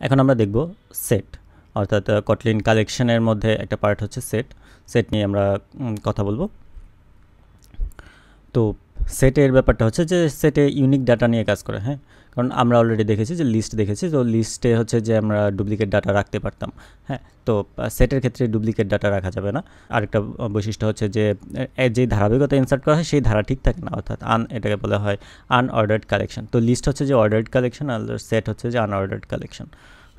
এখন আমরা দেখব সেট, অর্থাৎ কটলিন কালেকশনের মধ্যে একটা পার্ট হচ্ছে সেট। সেট নিয়ে আমরা কথা বলবো। তো সেটের ব্যাপারটা হচ্ছে যে সেটে ইউনিক ডাটা নিয়ে কাজ করে, হ্যাঁ, কারণ আমরা অলরেডি দেখেছি যে লিস্ট দেখেছি, তো লিস্টে হচ্ছে যে আমরা ডুপ্লিকেট ডাটা রাখতে পারতাম, হ্যাঁ। তো সেটের ক্ষেত্রে ডুপ্লিকেট ডাটা রাখা যাবে না। আরেকটা বৈশিষ্ট্য হচ্ছে যে যে ধারাবাহিকতা ইনসার্ট করা হয় সেই ধারা ঠিক থাকে না, অর্থাৎ এটাকে বলা হয় আনঅর্ডার্ড কালেকশন। তো লিস্ট হচ্ছে যে অর্ডার্ড কালেকশন, আর সেট হচ্ছে যে আনঅর্ডার্ড কালেকশন,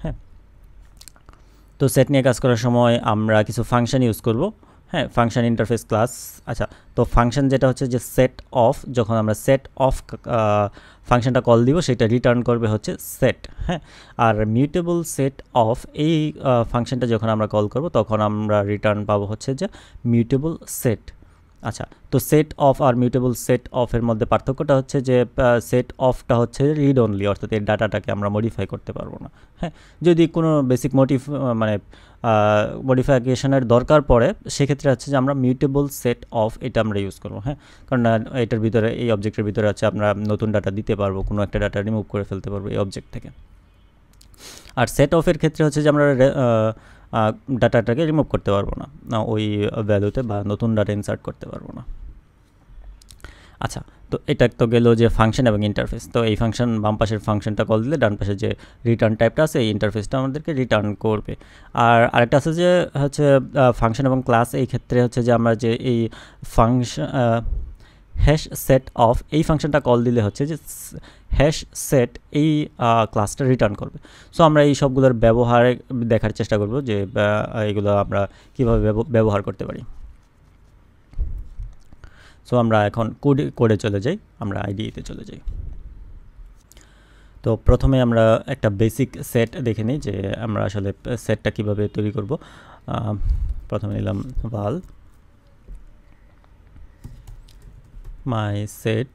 হ্যাঁ। তো সেট নিয়ে কাজ করার সময় আমরা কিছু ফাংশন ইউজ করব, হ্যাঁ, ফাংশন ইন্টারফেস ক্লাস। আচ্ছা, তো ফাংশন যেটা হচ্ছে যে সেট অফ, যখন আমরা সেট অফ ফাংশনটা কল দিব সেটা রিটার্ন করবে হচ্ছে সেট, হ্যাঁ। আর মিউটেবল সেট অফ এই ফাংশনটা যখন আমরা কল করব তখন আমরা রিটার্ন পাবো হচ্ছে যে মিউটেবল সেট। আচ্ছা, তো set of R mutable set অফের মধ্যে পার্থক্যটা হচ্ছে যে সেট অফটা হচ্ছে রিড অনলি, অর্থাৎ এই ডাটাটাকে আমরা মডিফাই করতে পারবো না, হ্যাঁ। যদি কোনো বেসিক মানে মডিফিকেশনের দরকার পড়ে সেক্ষেত্রে হচ্ছে যে আমরা মিউটেবল সেট অফ এটা আমরা ইউজ করবো, হ্যাঁ, কারণ এটার ভিতরে এই অবজেক্টের ভিতরে হচ্ছে আমরা নতুন ডাটা দিতে পারবো, কোনো একটা ডাটা রিমুভ করে ফেলতে পারবো এই অবজেক্ট থেকে। আর সেট অফের ক্ষেত্রে হচ্ছে যে আমরা ডাটাটাকে রিমুভ করতে পারবো না ওই ভ্যালুতে, বা নতুন ডাটা ইনসার্ট করতে পারবো না। আচ্ছা, তো এটা তো গেল যে ফাংশন এবং ইন্টারফেস। তো এই ফাংশন বাম পাশের ফাংশনটা কল দিলে ডান পাশে যে রিটার্ন টাইপটা আছে এই ইন্টারফেসটা আমাদেরকে রিটার্ন করবে। আর আরেকটা আছে যে হচ্ছে ফাংশন এবং ক্লাস। এই ক্ষেত্রে হচ্ছে যে আমরা যে এই ফাংশন হ্যাশ সেট অফ এই ফাংশনটা কল দিলে হচ্ছে যে হ্যাশ সেট এই ক্লাসটা রিটার্ন করবে। সো আমরা এই সবগুলোর ব্যবহার দেখার চেষ্টা করব যে এগুলো আমরা কীভাবে ব্যবহার করতে পারি। সো আমরা এখন কোডে চলে যাই, আমরা আইডিইতে চলে যাই। তো প্রথমে আমরা একটা বেসিক সেট দেখে নিই যে আমরা আসলে সেটটা কিভাবে তৈরি করব। প্রথমে নিলাম val my set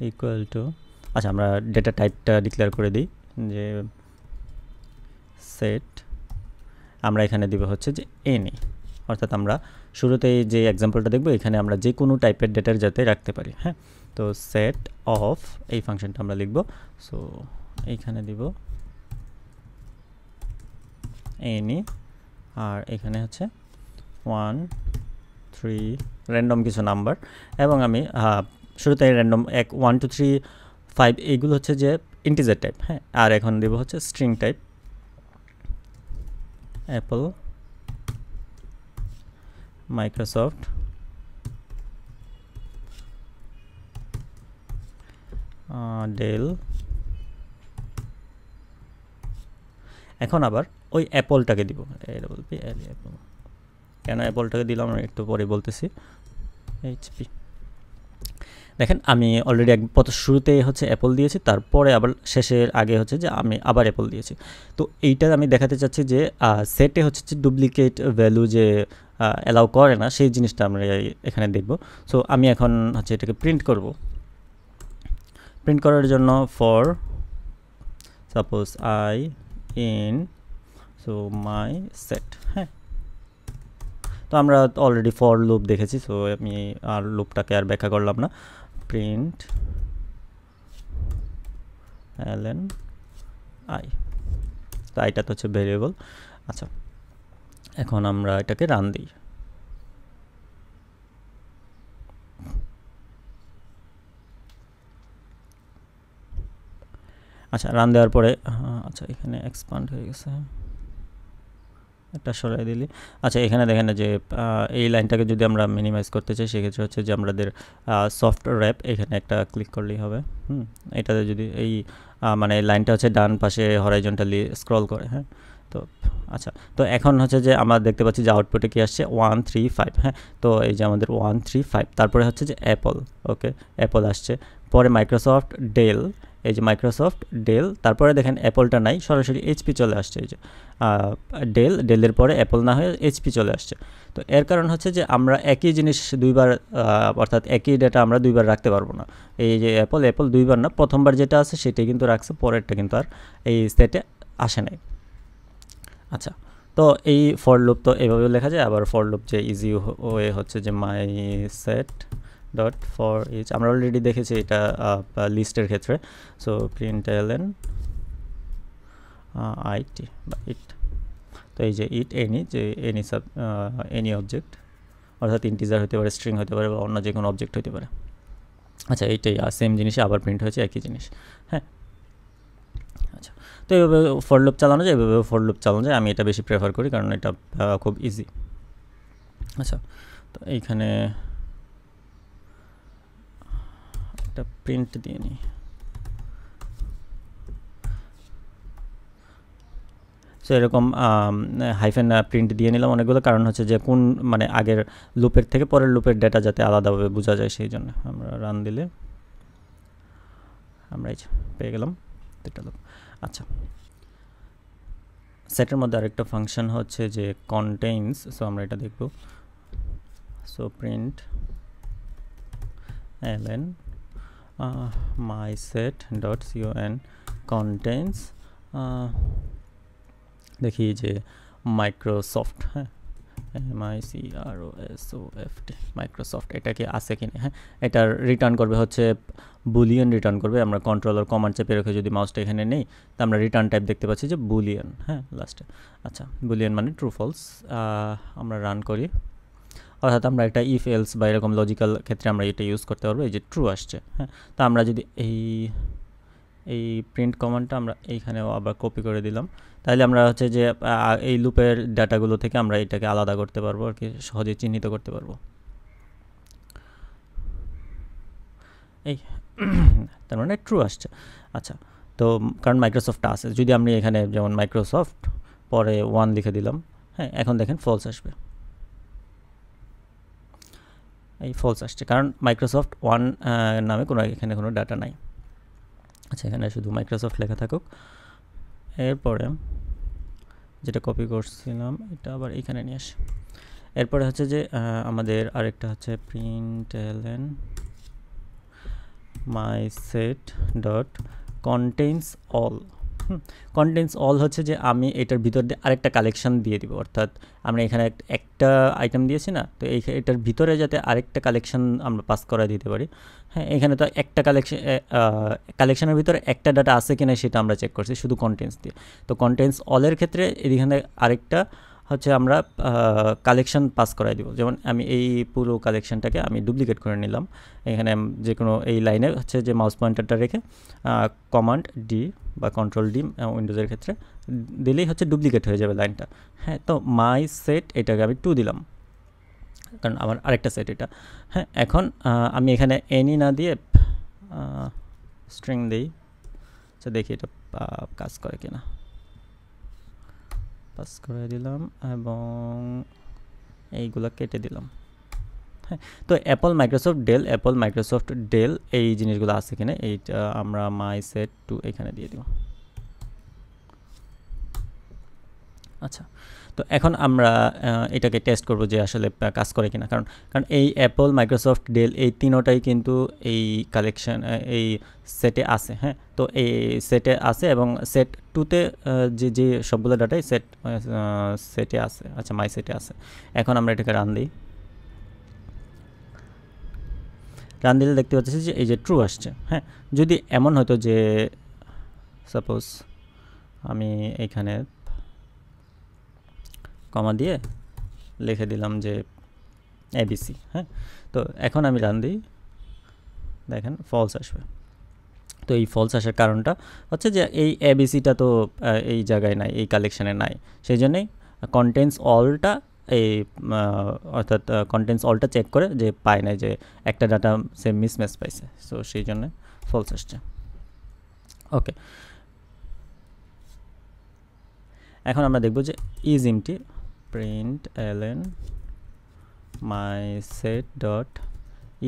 equal to, আচ্ছা আমরা ডেটা টাইপটা ডিক্লেয়ার করে দিই যে সেট, আমরা এখানে দিব হচ্ছে যে এনি, অর্থাৎ আমরা শুরুতেই যে এক্সাম্পলটা দেখব এখানে আমরা যে কোনো টাইপের ডেটার যাতে রাখতে পারি, হ্যাঁ। তো সেট অফ এই ফাংশনটা আমরা লিখব। সো এইখানে দিব এনি, আর এখানে হচ্ছে 1 3 র্যান্ডম কিছু নাম্বার, এবং আমি শুরুতে র্যান্ডম 1 2 3 5 এইগুলো হচ্ছে যে ইন্টিজার টাইপ, হ্যাঁ। আর এখন দেব হচ্ছে string type Apple Microsoft Dell. এখন আবার ওই অ্যাপলটাকে দিব অ্যাপল, কেন অ্যাপলটাকে দিলাম আমরা একটু পরে বলতেছি। এইচপি দেখেন আমি অলরেডি শুরুতে হচ্ছে অ্যাপল দিয়েছি, তারপরে আবার শেষের আগে হচ্ছে যে আমি আবার অ্যাপল দিয়েছি। তো এইটা আমি দেখাতে চাচ্ছি যে সেটে হচ্ছে যে ডুপ্লিকেট ভ্যালু যে অ্যালাউ করে না সেই জিনিসটা আমরা এখানে দেখব। সো আমি এখন হচ্ছে এটাকে প্রিন্ট করব। প্রিন্ট করার জন্য for suppose I in so my set, হ্যাঁ। তো আমরা অলরেডি ফর লুপ দেখেছি, সো আমি আর লুপটাকে আর ব্যাখ্যা করলাম না। প্রিন্ট ln i, তো এটা তো হচ্ছে ভেরিয়েবল। আচ্ছা, এখন আমরা এটাকে রান দিই। আচ্ছা, রান দেওয়ার পরে আচ্ছা এখানে এক্সপান্ড হয়ে গেছে, একটা সরাই দিলি। আচ্ছা, এখানে দেখেন যে এই লাইনটাকে যদি আমরা মিনিমাইজ করতে চাই সেক্ষেত্রে হচ্ছে যে আমাদের সফট র্যাপ এখানে একটা ক্লিক করলেই হবে। এটাতে যদি এই মানে লাইনটা হচ্ছে ডান পাশে হরাইজন্টালি স্ক্রল করে, হ্যাঁ। তো আচ্ছা, তো এখন হচ্ছে যে আমরা দেখতে পাচ্ছি যে আউটপুটে কি আসছে 1 3 5, হ্যাঁ। তো এই যে আমাদের 1 3 5, তারপরে হচ্ছে যে অ্যাপল, ওকে অ্যাপল আসছে, পরে মাইক্রোসফট ডেল, এই যে মাইক্রোসফট ডেল, তারপরে দেখেন অ্যাপলটা নাই, সরাসরি এইচপি চলে আসছে। এই যে ডেলের পরে অ্যাপল না হয়ে এইচপি চলে আসছে। তো এর কারণ হচ্ছে যে আমরা একই জিনিস দুইবার, অর্থাৎ একই ডেটা আমরা দুইবার রাখতে পারবো না। এই যে অ্যাপল দুইবার না, প্রথমবার যেটা আছে সেটাই কিন্তু রাখছে, পরেরটা কিন্তু আর এই সেটে আসে নাই। আচ্ছা, তো এই ফর লুপ তো এভাবে লেখা যায়। আবার ফর লুপ যে ইজি ওয়ে হচ্ছে যে মাই সেট ডট ফর ইচ, আমরা অলরেডি দেখেছি এটা লিস্টের ক্ষেত্রে। সো প্রিন্ট ln আইটি বা ইট। তো এই যে ইট এনি, যে এনি অবজেক্ট, অর্থাৎ ইন্টিজার হতে পারে, স্ট্রিং হতে পারে, বা অন্য যে কোনো অবজেক্ট হতে পারে। আচ্ছা, এইটাই সেম জিনিসই আবার প্রিন্ট হয়েছে, একই জিনিস। হ্যাঁ, আচ্ছা, তো এইভাবে ফর লুপ চালানো যায়, এইভাবে ফর লুপ চালানো যায়। আমি এটা বেশি প্রেফার করি কারণ এটা খুব ইজি। আচ্ছা, তো এইখানে একটা প্রিন্ট দিয়ে নিই। সো এরকম হাইফেন প্রিন্ট দিয়ে নিলাম অনেকগুলো, কারণ হচ্ছে যে কোন মানে আগের লুপের থেকে পরের লুপের ডেটা যাতে আলাদাভাবে বোঝা যায়, সেই জন্য। আমরা রান দিলে আমরা এই পেয়ে গেলাম একটা লুপ। আচ্ছা, সেটের মধ্যে আরেকটা ফাংশন হচ্ছে যে কন্টেইনস। সো আমরা এটা দেখব। So print ln my set dot con contains দেখি যে মাইক্রোসফট, হ্যাঁ, MICROSOFT, মাইক্রোসফট, এটা কি আছে কিনা। হ্যাঁ, এটার রিটার্ন করবে হচ্ছে বুলিয়ান রিটার্ন করবে। আমরা কন্ট্রোলার কমান্ড চেপে রেখে যদি মাউসটা এখানে নেই, তো আমরা রিটার্ন টাইপ দেখতে পাচ্ছি যে বুলিয়ান। হ্যাঁ, লাস্টে। আচ্ছা, বুলিয়ান মানে ট্রু ফলস। আমরা রান করি, অর্থাৎ আমরা একটা ইফ এলস বা এরকম লজিক্যাল ক্ষেত্রে আমরা এটা ইউজ করতে পারবো। এই যে ট্রু আসছে। হ্যাঁ, তো আমরা যদি এই প্রিন্ট কমান্ডটা আমরা এইখানেও আবার কপি করে দিলাম, তাহলে আমরা হচ্ছে যে এই লুপের ডাটাগুলো থেকে আমরা এটাকে আলাদা করতে পারবো আর কি, সহজে চিহ্নিত করতে পারবো। এই তার মানে ট্রু আসছে। আচ্ছা, তো কারণ মাইক্রোসফটটা আছে, যদি আমি এখানে যেমন মাইক্রোসফট পরে 1 লিখে দিলাম, হ্যাঁ, এখন দেখেন ফলস আসবে। এই ফলস আসছে কারণ মাইক্রোসফট 1 নামে এখানে কোনো ডাটা নাই। আচ্ছা, এখানে শুধু মাইক্রোসফট লেখা থাকুক। এরপরে যেটা কপি করছিলাম এটা আবার এখানে নিয়ে আসি। এরপরে হচ্ছে যে আমাদের আরেকটা হচ্ছে print ln my set dot contains all। Contents all হচ্ছে যে আমি এটার ভিতর দিয়ে আরেকটা কালেকশন দিয়ে দিব, অর্থাৎ আমরা এখানে একটা আইটেম দিয়েছি না, তো এটার ভিতরে যাতে আরেকটা কালেকশন আমরা পাস করা দিতে পারি। হ্যাঁ, এখানে তো একটা কালেকশনের ভিতরে একটা ডাটা আছে কিনা সেটা আমরা চেক করছি শুধু কন্টেন্টস দিয়ে। তো কন্টেন্টস অলের ক্ষেত্রে এখানে আরেকটা হচ্ছে আমরা কালেকশন পাস করাই দিব। যেমন আমি এই পুরো কালেকশনটাকে আমি ডুপ্লিকেট করে নিলাম। এখানে যে কোনো এই লাইনে হচ্ছে যে মাউস পয়েন্টারটা রেখে কমান্ড ডি বা কন্ট্রোল ডি উইন্ডোজের ক্ষেত্রে দিলেই হচ্ছে ডুপ্লিকেট হয়ে যাবে লাইনটা। হ্যাঁ, তো মাই সেট এটাকে আমি 2 দিলাম কারণ আমার আরেকটা সেট এটা। হ্যাঁ, এখন আমি এখানে এনি না দিয়ে স্ট্রিং দিই। আচ্ছা, দেখি এটা কাজ করে কিনা। পাস করে দিলাম এবং এইগুলো কেটে দিলাম। হ্যাঁ, তো অ্যাপল মাইক্রোসফট ডেল এই জিনিসগুলো আছে কিনা এইটা আমরা মাই সেট 2 এখানে দিয়ে দিব। আচ্ছা, তো এখন আমরা এটাকে টেস্ট করব যে আসলে কাজ করে কিনা, কারণ এই অ্যাপল মাইক্রোসফট ডেল এই তিনোটাই কিন্তু এই কালেকশন এই সেটে আছে। হ্যাঁ, তো এই সেটে আছে এবং সেট 2তে যে সবগুলো ডাটাই সেটে আছে। আচ্ছা, মাই সেটে আছে। এখন আমরা এটাকে রান দিই। রান দিলে দেখতে পাচ্ছি যে এই যে ট্রু আসছে। হ্যাঁ, যদি এমন হতো যে সাপোজ আমি এইখানে কমা দিয়ে লিখে দিলাম যে এবিসি। হ্যাঁ, তো এখন আমি রান দিই, দেখেন ফলস আসবে। তো এই ফলস আসার কারণটা হচ্ছে যে এই এবিসিটা তো এই জায়গায় নাই, এই কালেকশানে নাই, সেই জন্যেই কন্টেন্টস অলটা অর্থাৎ কন্টেন্টস অলটা চেক করে যে পায় না, যে একটা ডাটা সে মিসম্যাচ পাইছে, সো সেই জন্য ফলস আসছে। ওকে, এখন আমরা দেখব যে is empty print ln my set dot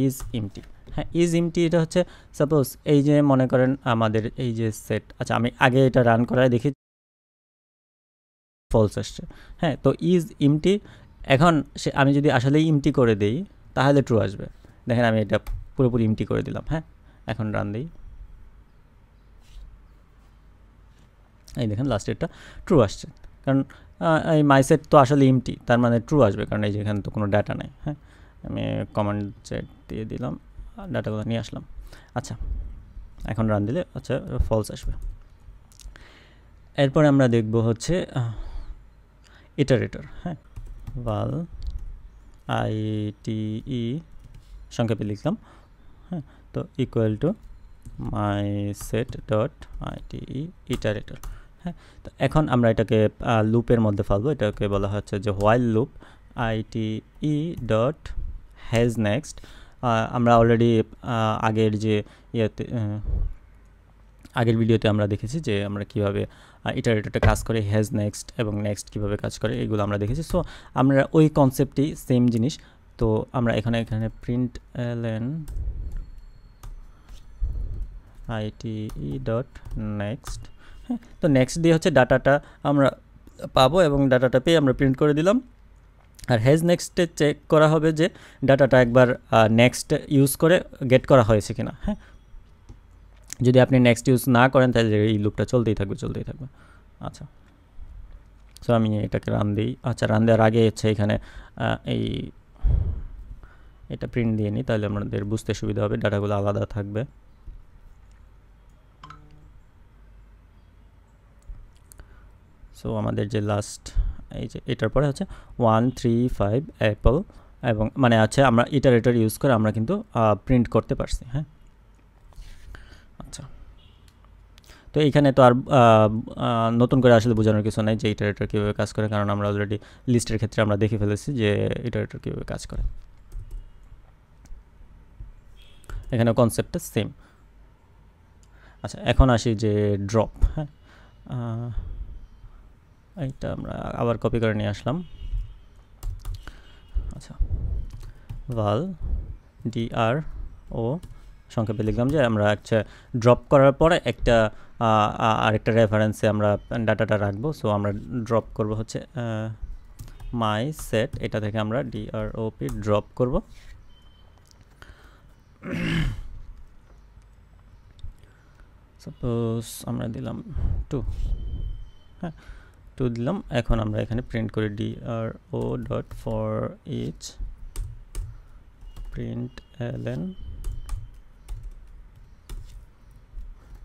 is empty। হ্যাঁ, ইজ এমটি এটা হচ্ছে সাপোজ এই যে মনে করেন আমাদের এই যে সেট। আচ্ছা, আমি আগে এটা রান করায় দেখি ফলস আসছে। হ্যাঁ, তো ইজ এমটি এখন আমি যদি আসলে এমটি করে দেই তাহলে ট্রু আসবে। দেখেন আমি এটা পুরোপুরি এমটি করে দিলাম। হ্যাঁ, এখন রান দিই, এই দেখেন লাস্টেরটা ট্রু আসছে, কারণ এই মাই সেট তো আসলে এমটি, তার মানে ট্রু আসবে কারণ এই যে এখানে তো কোনো ডাটা নেই। হ্যাঁ, আমি কমান্ড সেট দিয়ে দিলাম, ডাটাগুলো নিয়ে আসলাম। আচ্ছা, এখন রান দিলে আচ্ছা ফলস আসবে। এরপরে আমরা দেখব হচ্ছে ইটারেটর, হ্যাঁ, val ITE সংক্ষেপে লিখলাম, হ্যাঁ, তো equal to my set dot ITE ইটারেটর, হ্যাঁ। তো এখন আমরা এটাকে লুপের মধ্যে ফেলবো, এটাকে বলা হচ্ছে যে while loop ITE dot has next. আমরা অলরেডি আগের যে ইয়েতে আগের ভিডিওতে আমরা দেখেছি যে আমরা কীভাবে ইটারেটরটা কাজ করে, হ্যাজ নেক্সট এবং নেক্সট কীভাবে কাজ করে এগুলো আমরা দেখেছি। সো আমরা ওই কনসেপ্টই সেম জিনিস, তো আমরা এখানে print ln ITE dot next, হ্যাঁ। তো নেক্সট দিয়ে হচ্ছে ডাটাটা আমরা পাবো এবং ডাটাটা পেয়ে আমরা প্রিন্ট করে দিলাম। আর হ্যাজ নেক্সটে চেক করা হবে যে ডাটাটা একবার নেক্সট ইউজ করে গেট করা হয়েছে কিনা, হ্যাঁ। যদি আপনি নেক্সট ইউজ না করেন তাহলে এই লুপটা চলতেই থাকবে। আচ্ছা, সো আমি এটাকে রান দিই। আচ্ছা, রান দেওয়ার আগে হচ্ছে এখানে এটা প্রিন্ট দিয়ে নিই, তাহলে আমাদের বুঝতে সুবিধা হবে, ডাটাগুলো আলাদা থাকবে। সো আমাদের যে লাস্ট এই যে এটার পরে হচ্ছে 1 3 5 অ্যাপল, এবং মানে আছে আমরা ইটারেটর ইউজ করে আমরা কিন্তু প্রিন্ট করতে পারছি, হ্যাঁ। আচ্ছা, তো এইখানে তো আর নতুন করে আসলে বোঝানোর কিছু নাই যে ইটারেটর কীভাবে কাজ করে, কারণ আমরা অলরেডি লিস্টের ক্ষেত্রে আমরা দেখে ফেলেছি যে ইটারেটর কীভাবে কাজ করে। এখানে কনসেপ্টটা সেম। আচ্ছা, এখন আসি যে ড্রপ, হ্যাঁ। এইটা আমরা আবার কপি করে নিয়ে আসলাম। আচ্ছা, val DRO সংক্ষেপে লিখলাম যে আমরা একটা ড্রপ করার পরে একটা আরেকটা রেফারেন্সে আমরা ডাটাটা রাখবো। সো আমরা ড্রপ করব হচ্ছে মাই সেট, এটা থেকে আমরা DROP ড্রপ করব। সাপোজ আমরা দিলাম 2, হ্যাঁ, 2 দিলাম। এখন আমরা এখানে প্রিন্ট করি DRO dot for each print ln,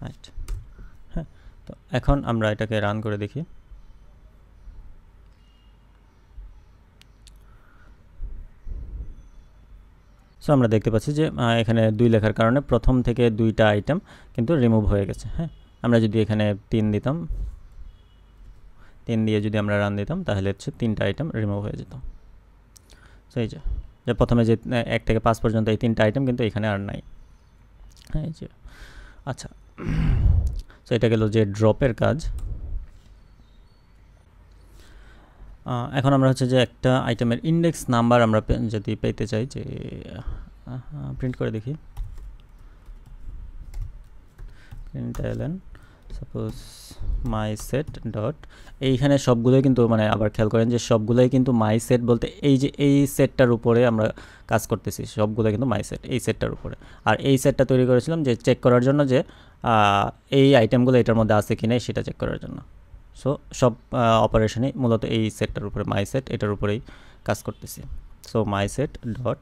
right, হ্যাঁ। তো এখন আমরা এটাকে রান করে দেখি। সো আমরা দেখতে পাচ্ছি যে এখানে 2 লেখার কারণে প্রথম থেকে 2টা আইটেম কিন্তু রিমুভ হয়ে গেছে, হ্যাঁ। আমরা যদি এখানে 3 দিতাম, 3 দিয়ে যদি আমরা রান দিতাম তাহলে হচ্ছে 3টা আইটেম রিমুভ হয়ে যেত। সো এই যে প্রথমে যে 1 থেকে 5 পর্যন্ত এই 3টা আইটেম কিন্তু এখানে আর নাই, হ্যাঁ, এই যে। আচ্ছা, সো এটা গেল যে ড্রপের কাজ। এখন আমরা হচ্ছে যে একটা আইটেমের ইন্ডেক্স নাম্বার আমরা যদি পেতে চাই, যে প্রিন্ট করে দেখি, প্রিন্ট ln সাপোজ মাই সেট ডট, এইখানে সবগুলোই কিন্তু মানে আবার খেয়াল করেন যে সবগুলোই কিন্তু মাই সেট বলতে এই যে এই সেটটার উপরে আমরা কাজ করতেছি, সবগুলো কিন্তু মাই সেট এই সেটটার উপরে। আর এই সেটটা তৈরি করেছিলাম যে চেক করার জন্য যে এই আইটেমগুলো এটার মধ্যে আছে কি না সেটা চেক করার জন্য। সো সব অপারেশনই মূলত এই সেটটার উপরে, মাই সেট এটার উপরেই কাজ করতেছি। So my set dot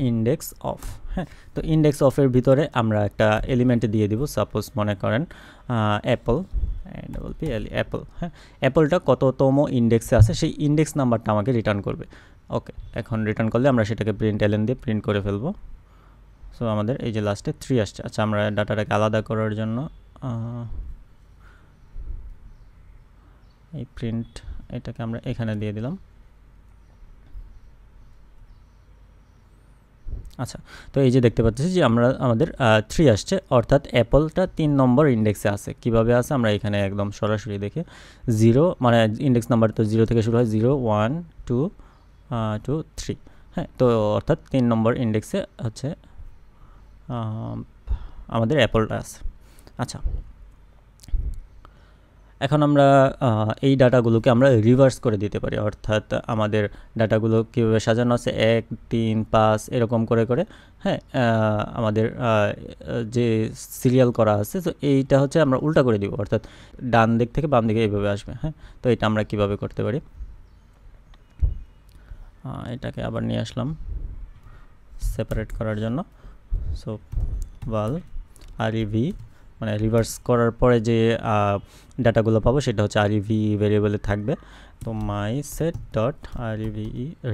index of, হ্যাঁ। তো ইন্ডেক্স অফের ভিতরে আমরা একটা এলিমেন্ট দিয়ে দিব, সাপোজ মনে করেন অ্যাপল, অ্যাপল, হ্যাঁ। অ্যাপলটা কততম ইন্ডেক্সে আছে সেই ইন্ডেক্স নাম্বারটা আমাকে রিটার্ন করবে। ওকে, এখন রিটার্ন করলে আমরা সেটাকে প্রিন্ট ln দিয়ে প্রিন্ট করে ফেলবো। সো আমাদের এই যে লাস্টে 3 আসছে। আচ্ছা, আমরা ডাটাটাকে আলাদা করার জন্য এই প্রিন্ট এটাকে আমরা এখানে দিয়ে দিলাম। আচ্ছা, তো এই যে দেখতে পাচ্ছি যে আমাদের 3 আসছে, অর্থাৎ অ্যাপলটা 3 নম্বর ইন্ডেক্সে আছে। কিভাবে আছে আমরা এখানে একদম সরাসরি দেখি, 0 মানে ইন্ডেক্স নাম্বার তো 0 থেকে শুরু হয়, 0 1 2 2 3, হ্যাঁ। তো অর্থাৎ 3 নম্বর ইন্ডেক্সে হচ্ছে আমাদের অ্যাপলটা আছে। আচ্ছা, এখন আমরা এই ডাটাগুলোকে আমরা রিভার্স করে দিতে পারি, অর্থাৎ আমাদের ডাটাগুলো কীভাবে সাজানো আছে 1 3 5 এরকম করে করে, হ্যাঁ। আমাদের যে সিরিয়াল করা আছে, তো এইটা হচ্ছে আমরা উল্টা করে দিব, অর্থাৎ ডান দিক থেকে বাম দিকে এইভাবে আসবে, হ্যাঁ। তো এটা আমরা কিভাবে করতে পারি, এটাকে আবার নিয়ে আসলাম সেপারেট করার জন্য। সো val rev মানে রিভার্স করার পরে যে ডাটাগুলো পাবো সেটা হচ্ছে আরইভি ভেরিয়েবলে থাকবে। তো মাই সেট ডট আরইভি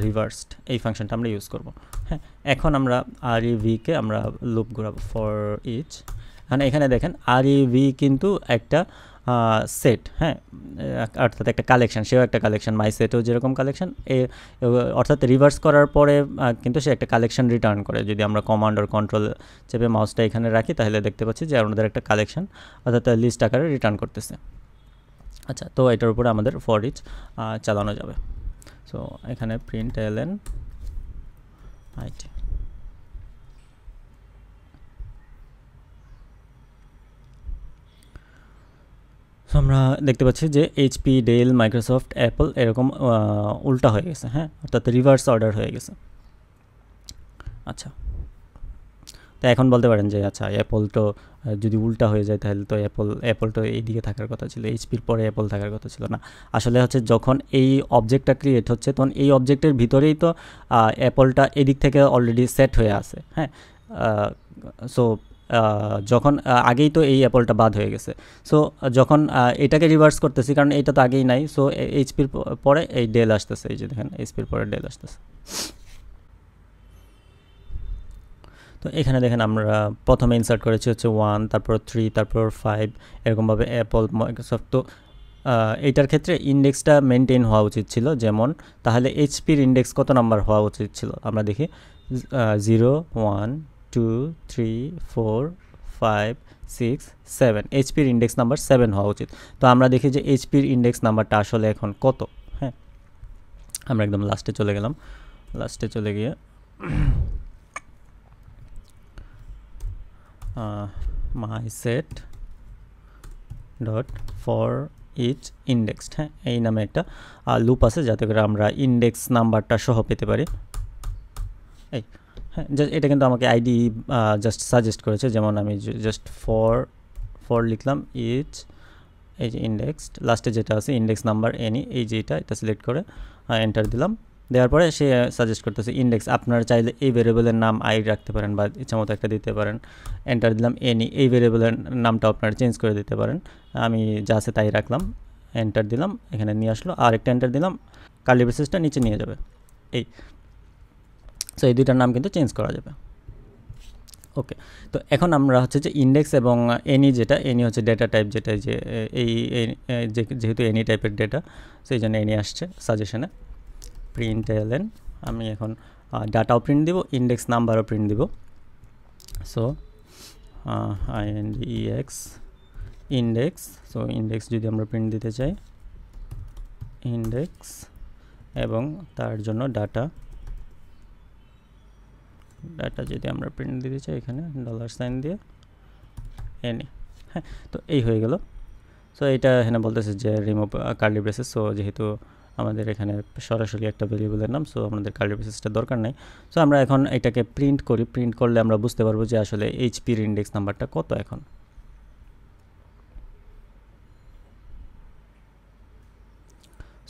রিভার্সড এই ফাংশনটা আমরা ইউজ করব। হ্যাঁ, এখন আমরা আরইভিকে আমরা লুপ ঘোরাবো ফর ইচ। এখানে দেখেন আরইভি কিন্তু একটা সেট, হ্যাঁ, অর্থাৎ একটা কালেকশন, সেও একটা কালেকশন, মাই সেটও যেরকম কালেকশন, অর্থাৎ রিভার্স করার পরে কিন্তু সে একটা কালেকশন রিটার্ন করে। যদি আমরা কমান্ড আর কন্ট্রোল চেপে মাউসটা এখানে রাখি তাহলে দেখতে পাচ্ছি যে আমাদের একটা কালেকশন অর্থাৎ লিস্ট আকারে রিটার্ন করতেছে। আচ্ছা, তো এটার উপরে আমাদের ফর ইচ চালানো যাবে। সো এখানে প্রিন্ট এলএন আইটি। আমরা দেখতে পাচ্ছি যে এইচপি, ডেল, মাইক্রোসফট, অ্যাপল এরকম উল্টা হয়ে গেছে, হ্যাঁ, অর্থাৎ রিভার্স অর্ডার হয়ে গেছে। আচ্ছা, তো এখন বলতে পারেন যে আচ্ছা অ্যাপল তো যদি উল্টা হয়ে যায় তাহলে তো অ্যাপল তো এইদিকে থাকার কথা ছিল, এইচপির পরে অ্যাপল থাকার কথা ছিল না। আসলে হচ্ছে যখন এই অবজেক্টটা ক্রিয়েট হচ্ছে তখন এই অবজেক্টের ভিতরেই তো অ্যাপলটা এদিক থেকে অলরেডি সেট হয়ে আছে, হ্যাঁ। সো যখন আগেই তো এই অ্যাপলটা বাদ হয়ে গেছে, সো যখন এটাকে রিভার্স করতেছি কারণ এটা তো আগেই নাই, সো এইচপির পরে এই ডেল আসতেছে, এই যে দেখেন এইচপির পরে ডেল আসতেছে। তো এখানে দেখেন আমরা প্রথমে ইনসার্ট করেছি হচ্ছে 1, তারপর 3, তারপর 5, এরকমভাবে অ্যাপল, মাইক্রোসফট। তো এইটার ক্ষেত্রে ইন্ডেক্সটা মেনটেন হওয়া উচিত ছিল, যেমন তাহলে এইচপির ইন্ডেক্স কত নাম্বার হওয়া উচিত ছিল আমরা দেখি, 0, 1, 2, 3, 4, 5, 6, 7, এইচপির ইন্ডেক্স নাম্বার 7 হওয়া উচিত। তো আমরা দেখি যে এইচপির ইন্ডেক্স নাম্বারটা আসলে এখন কত। হ্যাঁ, আমরা একদম লাস্টে চলে গেলাম, লাস্টে চলে গিয়ে my set dot for each indexed, হ্যাঁ, এই নামে একটা লুপ আছে যাতে করে আমরা ইন্ডেক্স নাম্বারটা সহ পেতে পারি। এই, হ্যাঁ, এটা কিন্তু আমাকে আইডি জাস্ট সাজেস্ট করেছে, যেমন আমি জাস্ট ফর লিখলাম ইচ, এই যে ইন্ডেক্সড, লাস্টে যেটা আছে ইন্ডেক্স নাম্বার এনি, এই যে এটা সিলেক্ট করে এন্টার দিলাম। দেওয়ার পরে সে সাজেস্ট করতেছে ইন্ডেক্স, আপনারা চাইলে এই ভেরিয়েবলের নাম আই রাখতে পারেন বা ইচ্ছামতো একটা দিতে পারেন। এন্টার দিলাম এনি, এই ভেরিয়েবলের নামটা আপনারা চেঞ্জ করে দিতে পারেন, আমি যা আছে তাই রাখলাম। এন্টার দিলাম, এখানে নিয়ে আসলো, আর একটা এন্টার দিলাম, কার্লি ব্রেসেসটা নিচে নিয়ে যাবে। এই, সো এই দুইটার নাম কিন্তু চেঞ্জ করা যাবে। ওকে, তো এখন আমরা হচ্ছে যে ইন্ডেক্স এবং এনি, যেটা এনি হচ্ছে ডেটা টাইপ, যেটা যে এই যেহেতু এনি টাইপের ডেটা, সেই জন্য এনি আসছে সাজেশনে। প্রিন্ট এলএন, আমি এখন ডাটাও প্রিন্ট দিব, ইন্ডেক্স নাম্বারও প্রিন্ট দিব। So INDEX index, so index যদি আমরা প্রিন্ট দিতে চাই, ইন্ডেক্স, এবং তার জন্য ডাটা যদি আমরা প্রিন্ট দিতে চাই এখানে $সাইন দিয়ে এনি। হ্যাঁ, তো এই হয়ে গেল। সো এটা এখানে বলতেছে যে রিমুভ কার্লি ব্রেসেস, সো যেহেতু আমাদের এখানে সরাসরি একটা ভেরিয়েবলের নাম, সো আমাদের কার্লি ব্রেসেসটা দরকার নেই। সো আমরা এখন এটাকে প্রিন্ট করি, প্রিন্ট করলে আমরা বুঝতে পারবো যে আসলে এইচপির ইন্ডেক্স নাম্বারটা কত এখন।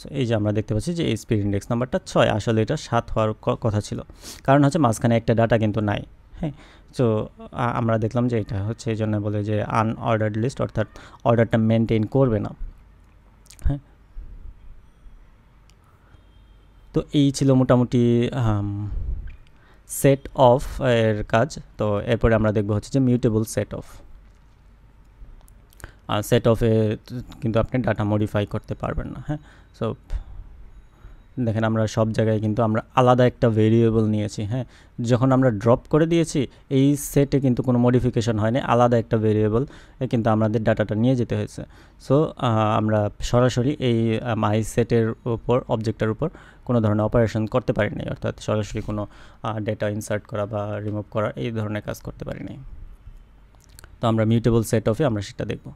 সো এই যে আমরা দেখতে পাচ্ছি যে এইচপির ইন্ডেক্স নাম্বারটা 6, আসলে এটা 7 হওয়ার কথা ছিল, কারণ হচ্ছে মাঝখানে একটা ডাটা কিন্তু নাই। হ্যাঁ, সো আমরা দেখলাম যে এটা হচ্ছে এই জন্য বলে যে আনঅর্ডার্ড লিস্ট, অর্থাৎ অর্ডারটা মেনটেন করবে না। হ্যাঁ, তো এই ছিল মোটামুটি সেট অফ এর কাজ। তো এরপরে আমরা দেখবো হচ্ছে যে মিউটেবল সেট অফ। সেট অফে কিন্তু আপনি ডাটা মডিফাই করতে পারবেন না। হ্যাঁ, সো দেখেন আমরা সব জায়গায় কিন্তু আমরা আলাদা একটা ভেরিয়েবল নিয়েছি। হ্যাঁ, যখন আমরা ড্রপ করে দিয়েছি এই সেটে কিন্তু কোনো মডিফিকেশন হয়নি, আলাদা একটা ভেরিয়েবল কিন্তু আমাদের ডাটাটা নিয়ে যেতে হয়েছে। সো আমরা সরাসরি এই মাই সেটের উপর, অবজেক্টের উপর কোনো ধরনের অপারেশন করতে পারি নাই, অর্থাৎ সরাসরি কোনো ডেটা ইনসার্ট করা বা রিমুভ করা এই ধরনের কাজ করতে পারি নাই। তো আমরা মিউটেবল সেট অফে আমরা সেটা দেখব।